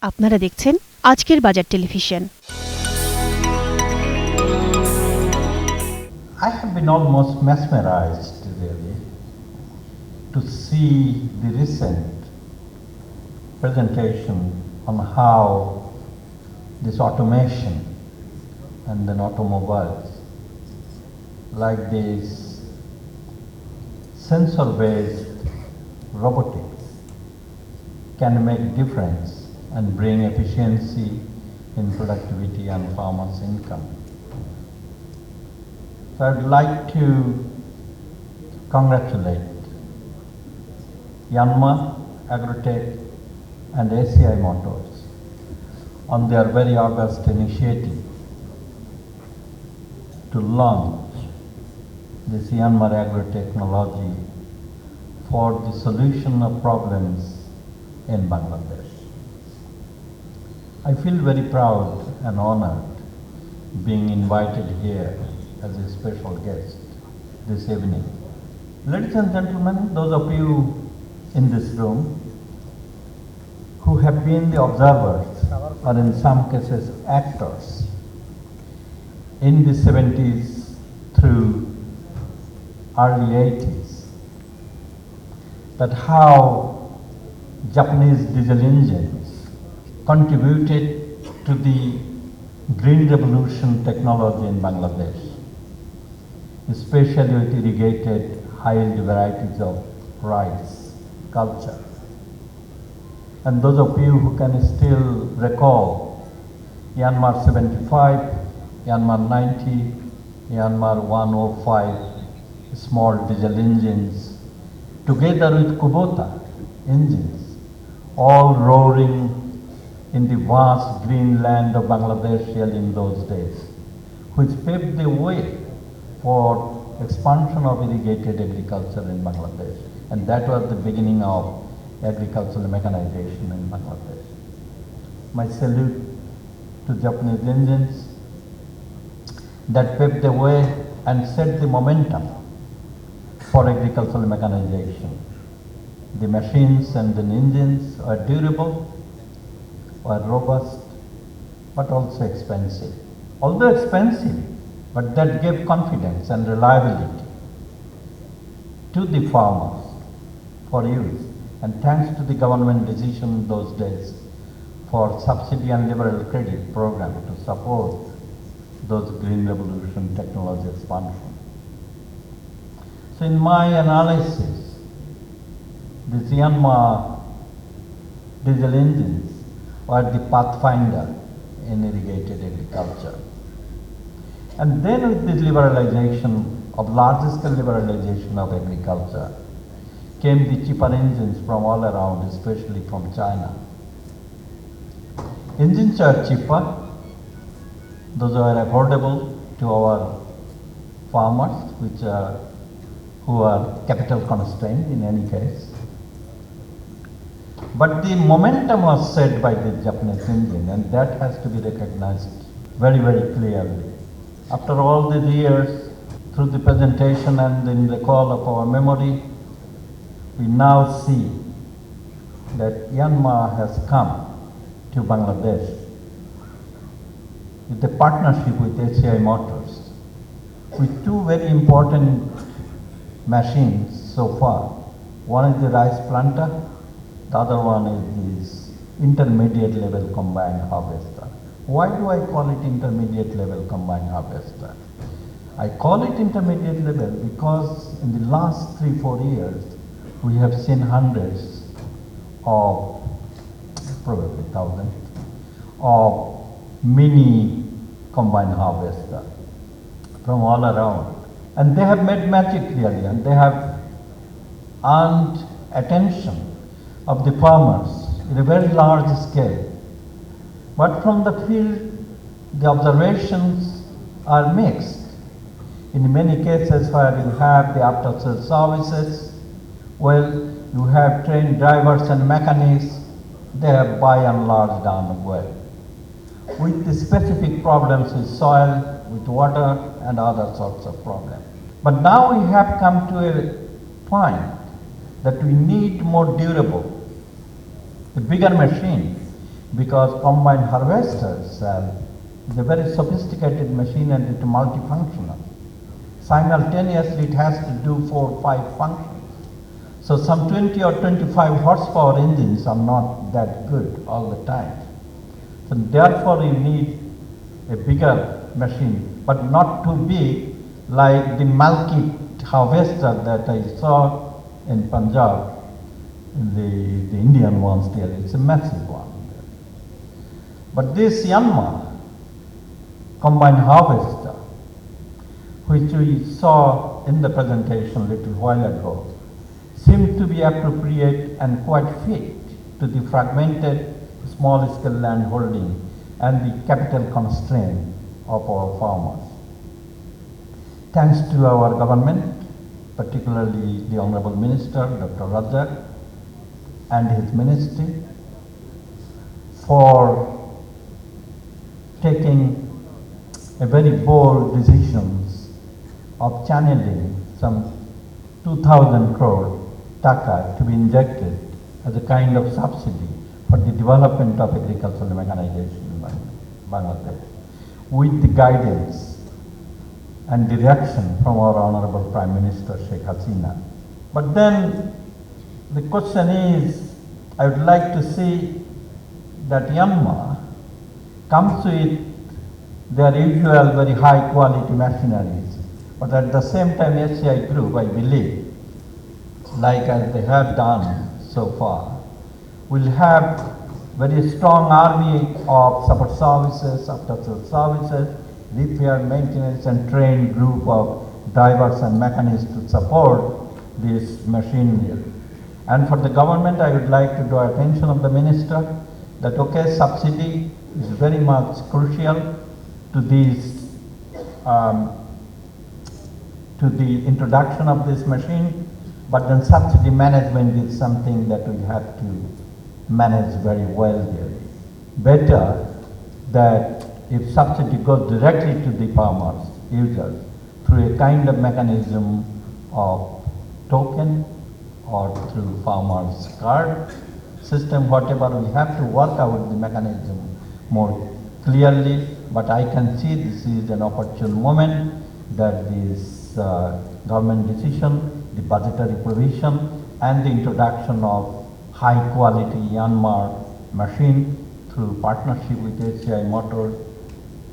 আপনারা দেখছেন আজকের বাজার television. I have been almost mesmerized really to see the recent presentation on how this automation and then automobiles like this sensor-based robotics can make difference and bring efficiency in productivity and farmers' income. So I'd like to congratulate Yanmar, Agrotech and ACI Motors on their very august initiative to launch this Yanmar agro-technology for the solution of problems in Bangladesh. I feel very proud and honored being invited here as a special guest this evening. Ladies and gentlemen, those of you in this room who have been the observers or in some cases actors in the 70s through early 80s, that how Japanese diesel engines contributed to the green revolution technology in Bangladesh, especially with irrigated high-yield varieties of rice culture. And those of you who can still recall Yanmar 75, Yanmar 90, Yanmar 105 small diesel engines together with Kubota engines, all roaring in the vast green land of Bangladesh in those days, which paved the way for expansion of irrigated agriculture in Bangladesh. And that was the beginning of agricultural mechanization in Bangladesh. My salute to Japanese engines that paved the way and set the momentum for agricultural mechanization. The machines and the engines are durable, were robust, but also expensive. Although expensive, but that gave confidence and reliability to the farmers for use. And thanks to the government decision in those days for subsidy and liberal credit program to support those green revolution technology expansion. So in my analysis, the Yanmar diesel engines were the pathfinder in irrigated agriculture. And then with the liberalization of large-scale liberalization of agriculture came the cheaper engines from all around, especially from China. Engines are cheaper, those are affordable to our farmers, who are capital constrained in any case. But the momentum was set by the Japanese engine, and that has to be recognized very, very clearly. After all these years, through the presentation and in the call of our memory, we now see that Yanmar has come to Bangladesh with a partnership with ACI Motors, with two very important machines so far. One is the rice planter, the other one is this intermediate level combined harvester. Why do I call it intermediate level combined harvester? I call it intermediate level because in the last 3-4 years, we have seen hundreds of, probably thousands, of mini combined harvester from all around. And they have made magic really, and they have earned attention of the farmers in a very large scale. But from the field, the observations are mixed. In many cases where you have the after-sales services, well, you have trained drivers and mechanics, they have by and large done well. With the specific problems with soil, with water and other sorts of problems. But now we have come to a point that we need more durable, a bigger machine because combine harvesters is a very sophisticated machine and it's multifunctional. Simultaneously it has to do 4 or 5 functions. So some 20 or 25 horsepower engines are not that good all the time. So therefore you need a bigger machine, but not too big like the Malki harvester that I saw in Punjab, the Indian ones there. It's a massive one. But this Yanmar combined harvester, which we saw in the presentation a little while ago, seemed to be appropriate and quite fit to the fragmented small-scale land holding and the capital constraint of our farmers. Thanks to our government, particularly the Honorable Minister, Dr. Ajker, and his ministry, for taking a very bold decisions of channeling some 2,000 crore Dhaka to be injected as a kind of subsidy for the development of agricultural mechanization in Bangladesh, with the guidance and direction from our Honorable Prime Minister Sheikh Hasina. But then the question is, I would like to see that Yanmar comes with their usual very high quality machineries, but at the same time SCI Group, I believe, like as they have done so far, will have very strong army of support services, after-sales services, repair, maintenance and trained group of drivers and mechanics to support this machinery. And for the government, I would like to draw attention of the minister that okay, subsidy is very much crucial to these to the introduction of this machine, but then subsidy management is something that we have to manage very well there. Better that if subsidy goes directly to the farmers, users, through a kind of mechanism of token or through farmers card system, whatever, we have to work out the mechanism more clearly, but I can see this is an opportune moment that this government decision, the budgetary provision and the introduction of high quality Yanmar machine through partnership with HCI Motors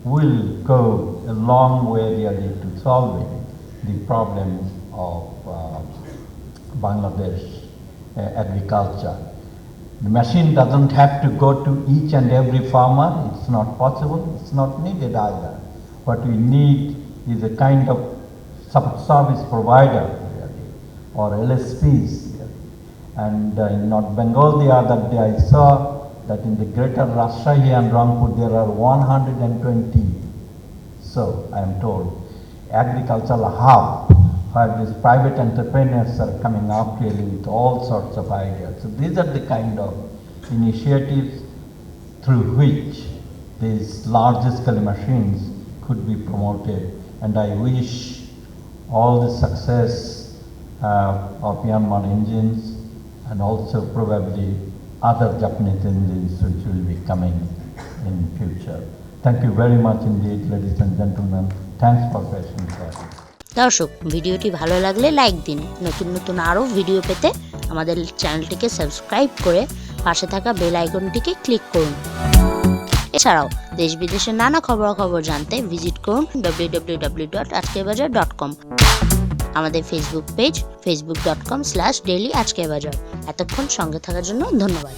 will go a long way really to solving the problem of Bangladesh agriculture. The machine doesn't have to go to each and every farmer, it's not possible, it's not needed either. What we need is a kind of service provider really, or LSPs really. And in North Bengal the other day I saw that in the greater Rajshahi and Rangpur there are 120, so I am told, agricultural hub where these private entrepreneurs are coming up really with all sorts of ideas. So these are the kind of initiatives through which these large scale machines could be promoted, and I wish all the success of Yanmar engines and also probably other Japanese engines which will be coming in future. Thank you very much indeed, ladies and gentlemen. Thanks for patience. দর্শক, ভিডিওটি ভালো লাগলে like দিন। নতুন নতুন আরও video পেতে আমাদের চ্যানেলটিকে সাবস্ক্রাইব করে পাশে থাকা বেল আইকনটিকে ক্লিক করুন। এছাড়াও দেশ বিদেশের নানা খবরাখবর জানতে ভিজিট করুন www.ajkerbazar.com। আমাদের ফেসবুক পেজ facebook.com/daily ajkerbazaar। এতক্ষণ সঙ্গে থাকার জন্য ধন্যবাদ।